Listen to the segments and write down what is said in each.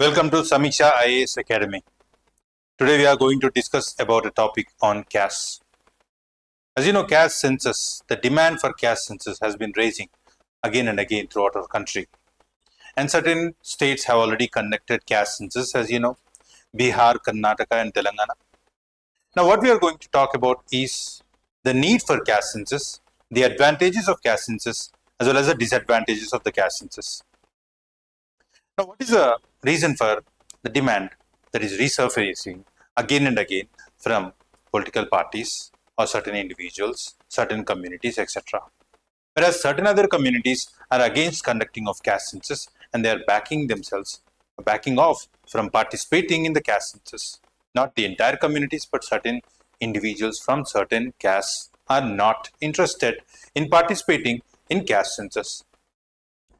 Welcome to Samiksha IAS Academy. Today we are going to discuss about a topic on caste. As you know, caste census, the demand for caste census has been rising again and again throughout our country. And certain states have already conducted caste census, as you know, Bihar, Karnataka and Telangana. Now what we are going to talk about is the need for caste census, the advantages of caste census, as well as the disadvantages of the caste census. Now, what is the reason for the demand that is resurfacing again and again from political parties or certain individuals, certain communities, etc.? Whereas certain other communities are against conducting of caste census and they are backing off from participating in the caste census. Not the entire communities, but certain individuals from certain castes are not interested in participating in caste census.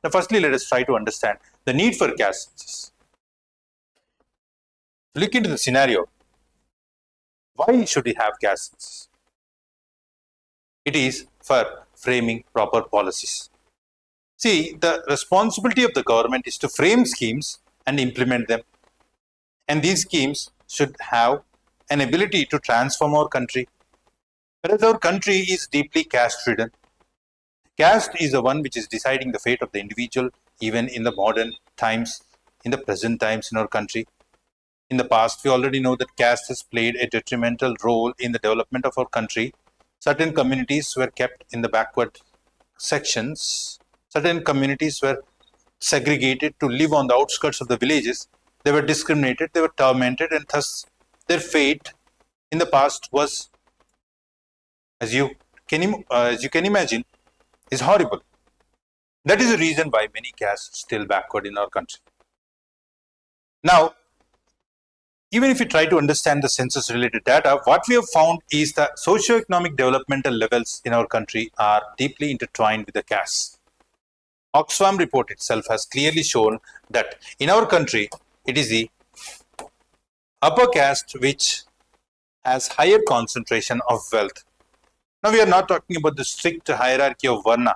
Now, firstly, let us try to understand the need for caste census. Look into the scenario. Why should we have caste census? It is for framing proper policies. See, the responsibility of the government is to frame schemes and implement them. And these schemes should have an ability to transform our country. Whereas our country is deeply caste-ridden. Caste is the one which is deciding the fate of the individual, even in the modern times, in the present times in our country. In the past, we already know that caste has played a detrimental role in the development of our country. Certain communities were kept in the backward sections. Certain communities were segregated to live on the outskirts of the villages. They were discriminated, they were tormented, and thus their fate in the past was, as you can imagine, is horrible. That is the reason why many castes still backward in our country. Now, even if we try to understand the census related data, what we have found is that socio-economic developmental levels in our country are deeply intertwined with the castes. Oxfam report itself has clearly shown that in our country, it is the upper caste which has higher concentration of wealth. Now, we are not talking about the strict hierarchy of Varna.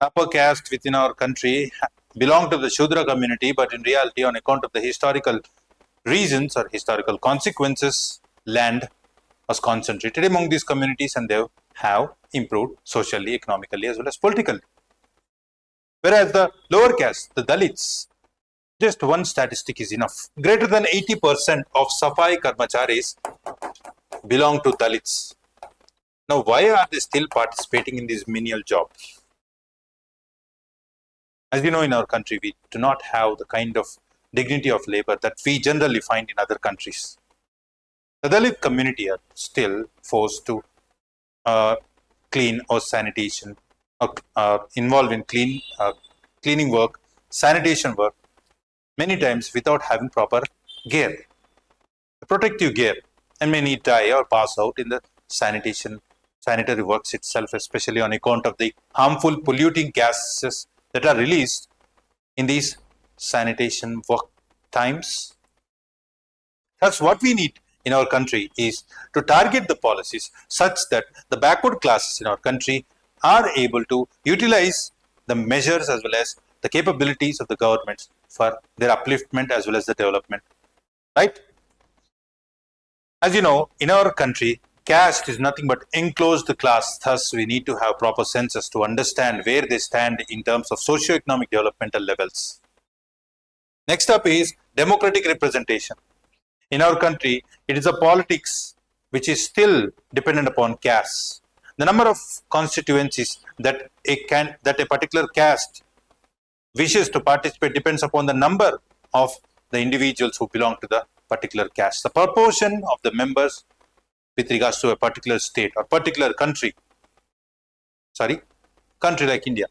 Upper caste within our country belong to the Shudra community, but in reality, on account of the historical reasons or historical consequences, land was concentrated among these communities and they have improved socially, economically, as well as politically. Whereas the lower caste, the Dalits, just one statistic is enough. Greater than 80% of Safai Karmacharis belong to Dalits. Now, why are they still participating in these menial jobs? As you know, in our country, we do not have the kind of dignity of labor that we generally find in other countries. The Dalit community are still forced to clean or sanitation, involved in cleaning work, sanitation work, many times without having proper gear, protective gear, and many die or pass out in the sanitary works itself, especially on account of the harmful polluting gases that are released in these sanitation work times. Thus, what we need in our country is to target the policies such that the backward classes in our country are able to utilize the measures as well as the capabilities of the governments for their upliftment as well as the development. Right? As you know, in our country, caste is nothing but enclosed class. Thus, we need to have proper census to understand where they stand in terms of socio-economic developmental levels. Next up is democratic representation. In our country, it is a politics which is still dependent upon caste. The number of constituencies that a particular caste wishes to participate depends upon the number of the individuals who belong to the particular caste. The proportion of the members with regards to a particular state or particular country like India.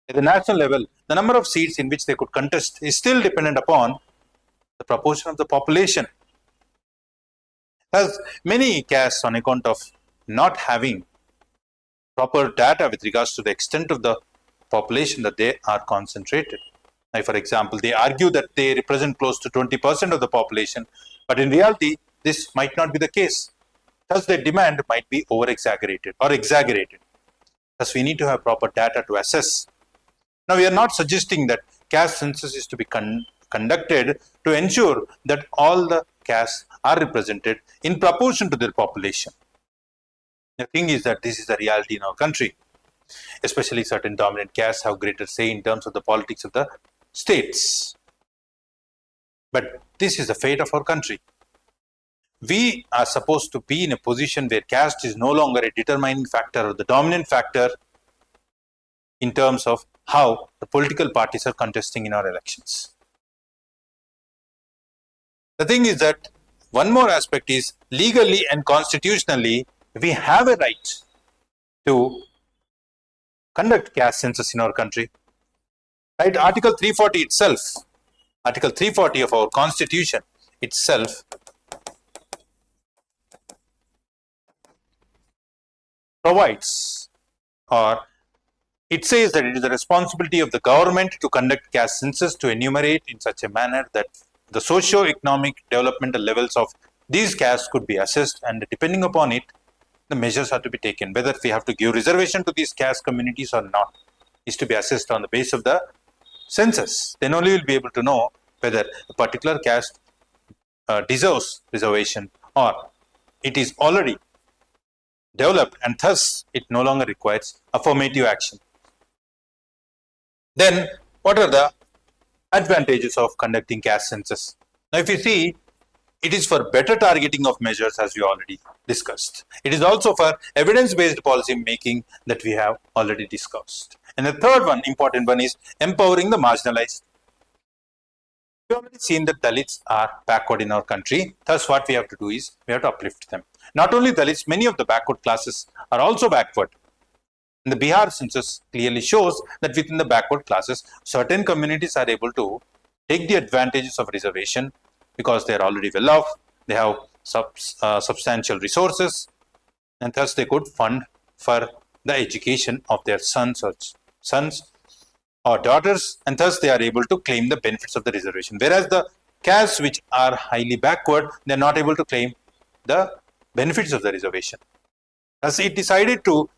At the national level, the number of seats in which they could contest is still dependent upon the proportion of the population. Thus, many castes, on account of not having proper data with regards to the extent of the population that they are concentrated. Like, for example, they argue that they represent close to 20% of the population, but in reality, this might not be the case. Thus, their demand might be over-exaggerated or exaggerated. Thus, we need to have proper data to assess. Now, we are not suggesting that caste census is to be conducted to ensure that all the castes are represented in proportion to their population. The thing is that this is the reality in our country. Especially certain dominant castes have greater say in terms of the politics of the states. But this is the fate of our country. We are supposed to be in a position where caste is no longer a determining factor or the dominant factor in terms of how the political parties are contesting in our elections. The thing is that one more aspect is legally and constitutionally, we have a right to conduct caste census in our country. Right? Article 340 itself, Article 340 of our constitution itself provides, or it says that it is the responsibility of the government to conduct caste census to enumerate in such a manner that the socio-economic developmental levels of these castes could be assessed, and depending upon it, the measures are to be taken. Whether we have to give reservation to these caste communities or not is to be assessed on the basis of the census. Then only we'll be able to know whether a particular caste deserves reservation or it is already developed and thus it no longer requires affirmative action. Then what are the advantages of conducting caste census? Now if you see, it is for better targeting of measures, as we already discussed. It is also for evidence-based policy making that we have already discussed. And the third one, important one, is empowering the marginalized. We have already seen that Dalits are backward in our country. Thus, what we have to do is we have to uplift them. Not only Dalits, many of the backward classes are also backward. And the Bihar census clearly shows that within the backward classes, certain communities are able to take the advantages of reservation because they are already well off, they have substantial resources, and thus they could fund for the education of their sons or daughters, and thus they are able to claim the benefits of the reservation. Whereas the castes which are highly backward, they are not able to claim the benefits of the reservation. Thus it decided to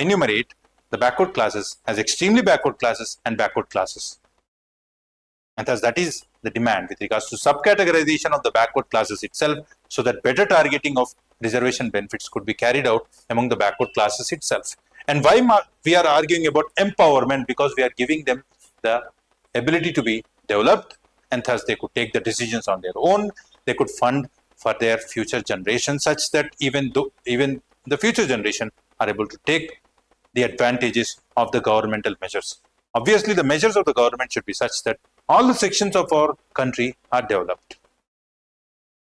enumerate the backward classes as extremely backward classes and backward classes. And thus that is the demand with regards to subcategorization of the backward classes itself, so that better targeting of reservation benefits could be carried out among the backward classes itself. And why we are arguing about empowerment? Because we are giving them the ability to be developed, and thus they could take the decisions on their own. They could fund for their future generation, such that even the future generation are able to take the advantages of the governmental measures. Obviously, the measures of the government should be such that all the sections of our country are developed.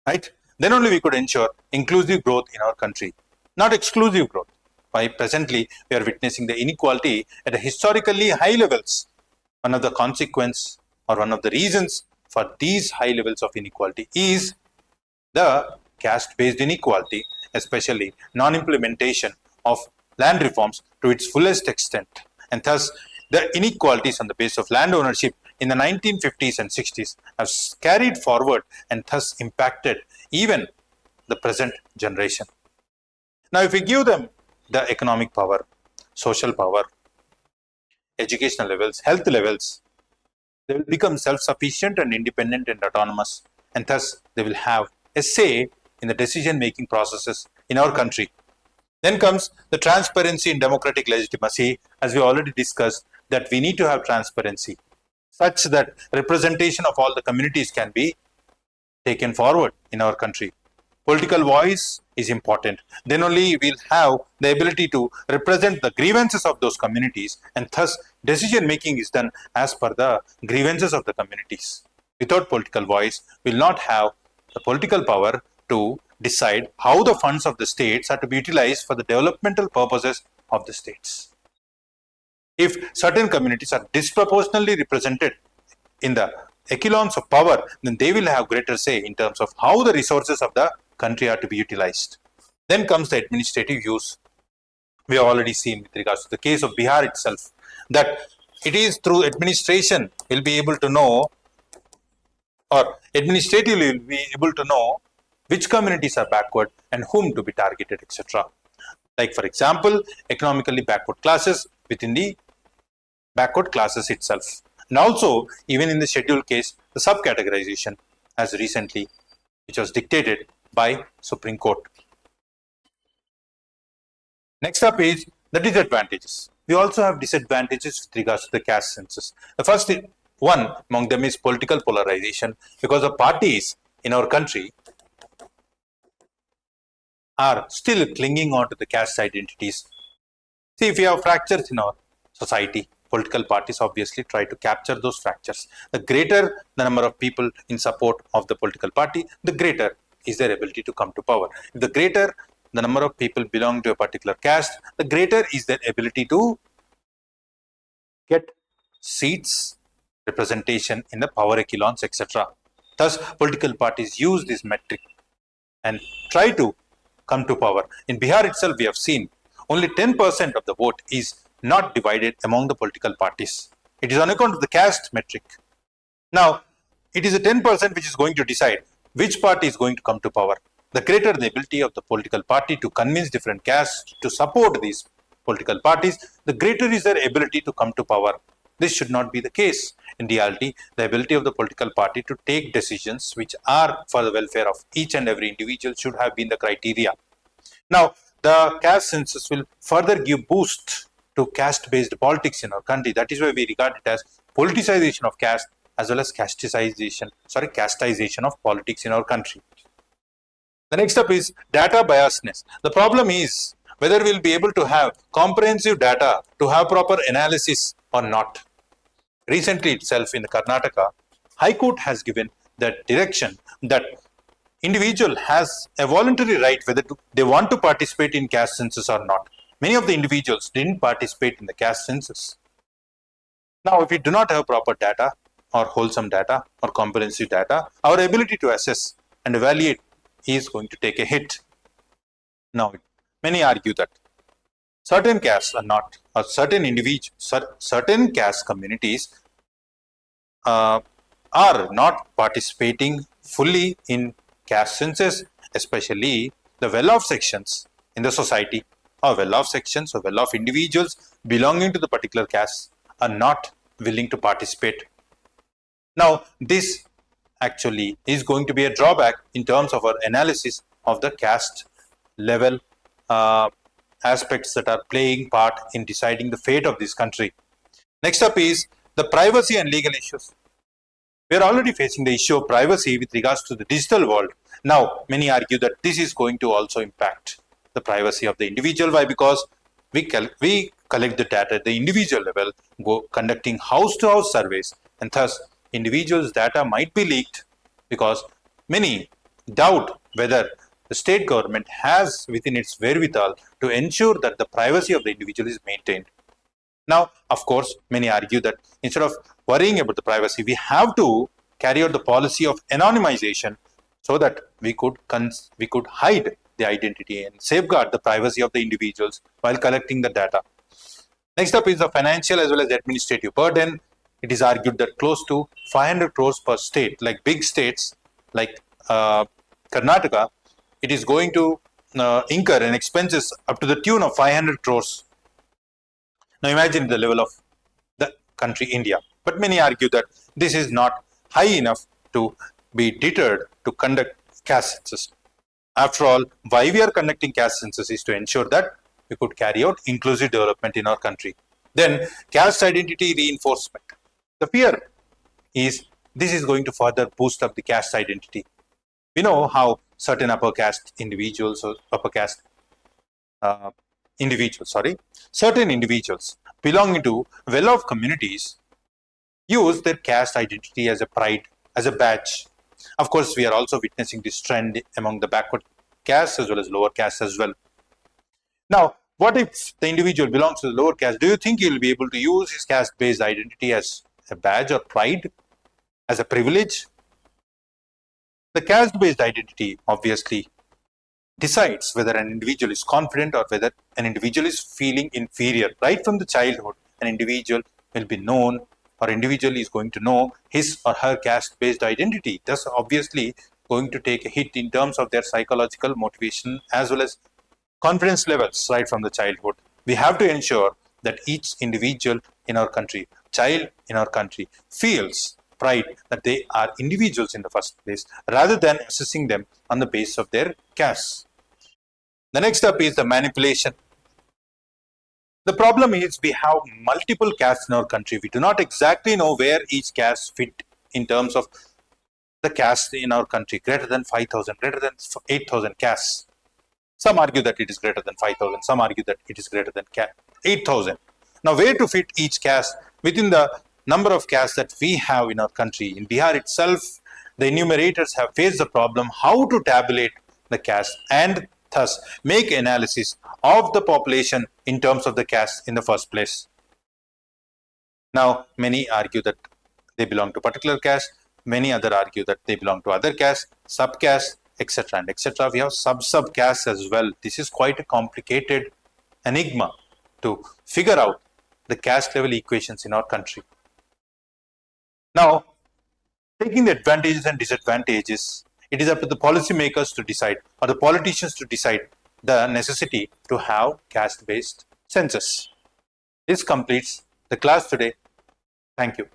Right? Then only we could ensure inclusive growth in our country, not exclusive growth. Why presently we are witnessing the inequality at a historically high levels. One of the consequence or one of the reasons for these high levels of inequality is the caste-based inequality, especially non-implementation of land reforms to its fullest extent. And thus, the inequalities on the basis of land ownership in the 1950s and 60s have carried forward and thus impacted even the present generation. Now, if we give them the economic power, social power, educational levels, health levels, they will become self-sufficient and independent and autonomous, and thus they will have a say in the decision-making processes in our country. Then comes the transparency and democratic legitimacy, as we already discussed, that we need to have transparency such that representation of all the communities can be taken forward in our country. Political voice is important. Then only we'll have the ability to represent the grievances of those communities, and thus decision making is done as per the grievances of the communities. Without political voice, we'll not have the political power to decide how the funds of the states are to be utilized for the developmental purposes of the states. If certain communities are disproportionately represented in the echelons of power, then they will have greater say in terms of how the resources of the country are to be utilized. Then comes the administrative use. We have already seen with regards to the case of Bihar itself, that it is through administration we'll be able to know, or administratively we'll be able to know which communities are backward and whom to be targeted, etc. Like for example, economically backward classes within the backward classes itself. And also, even in the scheduled case, the subcategorization as recently, which was dictated by Supreme Court. Next up is the disadvantages. We also have disadvantages with regards to the caste census. The first one among them is political polarization, because the parties in our country are still clinging on to the caste identities. See, if we have fractures in our society, political parties obviously try to capture those fractures. The greater the number of people in support of the political party, the greater is their ability to come to power. If the greater the number of people belong to a particular caste, the greater is their ability to get seats, representation in the power echelons, etc. Thus, political parties use this metric and try to come to power. In Bihar itself, we have seen only 10% of the vote is not divided among the political parties. It is on account of the caste metric. Now, it is a 10% which is going to decide which party is going to come to power. The greater the ability of the political party to convince different castes to support these political parties, the greater is their ability to come to power. This should not be the case. In reality, the ability of the political party to take decisions which are for the welfare of each and every individual should have been the criteria. Now, the caste census will further give boost to caste-based politics in our country. That is why we regard it as politicization of caste as well as casteization of politics in our country. The next up is data biasness. The problem is whether we'll be able to have comprehensive data to have proper analysis or not. Recently itself in Karnataka, High Court has given the direction that individual has a voluntary right whether they want to participate in caste census or not. Many of the individuals didn't participate in the caste census. Now, if we do not have proper data or wholesome data or comprehensive data, our ability to assess and evaluate is going to take a hit. Now, many argue that certain castes are not, or certain caste communities are not participating fully in caste census, especially the well-off sections in the society, or well-off sections or well-off individuals belonging to the particular caste are not willing to participate. Now, this actually is going to be a drawback in terms of our analysis of the caste level aspects that are playing part in deciding the fate of this country. Next up is the privacy and legal issues. We are already facing the issue of privacy with regards to the digital world. Now, many argue that this is going to also impact the privacy of the individual. Why? Because we collect the data at the individual level, conducting house-to-house surveys, and thus individuals' data might be leaked because many doubt whether the state government has within its wherewithal to ensure that the privacy of the individual is maintained. Now, of course, many argue that instead of worrying about the privacy, we have to carry out the policy of anonymization so that we could hide the identity and safeguard the privacy of the individuals while collecting the data. Next up is the financial as well as administrative burden. It is argued that close to 500 crores per state, like big states like Karnataka, it is going to incur an expenses up to the tune of 500 crores. Now imagine the level of the country India. But many argue that this is not high enough to be deterred to conduct caste census. After all, why we are conducting caste census is to ensure that we could carry out inclusive development in our country. Then caste identity reinforcement. The fear is this is going to further boost up the caste identity. We know how certain upper caste individuals or certain individuals belonging to well-off communities use their caste identity as a pride, as a badge. Of course, we are also witnessing this trend among the backward castes as well as lower castes as well. Now, what if the individual belongs to the lower caste? Do you think he will be able to use his caste-based identity as a badge or pride, as a privilege? The caste-based identity obviously decides whether an individual is confident or whether an individual is feeling inferior. Right from the childhood, an individual will be known or individual is going to know his or her caste-based identity. Thus, obviously, going to take a hit in terms of their psychological motivation as well as confidence levels right from the childhood. We have to ensure that each individual in our country child in our country feels pride that they are individuals in the first place, rather than assessing them on the basis of their caste. The next step is the manipulation. The problem is we have multiple castes in our country. We do not exactly know where each caste fit in terms of the caste in our country, greater than 5,000, greater than 8,000 castes. Some argue that it is greater than 5,000, some argue that it is greater than 8,000. Now, where to fit each caste within the number of castes that we have in our country? In Bihar itself, the enumerators have faced the problem how to tabulate the caste and thus make analysis of the population in terms of the caste in the first place. Now, many argue that they belong to particular caste, many other argue that they belong to other caste, subcaste, etc. and etc. We have sub-castes as well. This is quite a complicated enigma to figure out the caste level equations in our country. Now, taking the advantages and disadvantages, it is up to the policymakers to decide, or the politicians to decide, the necessity to have caste-based census. This completes the class today. Thank you.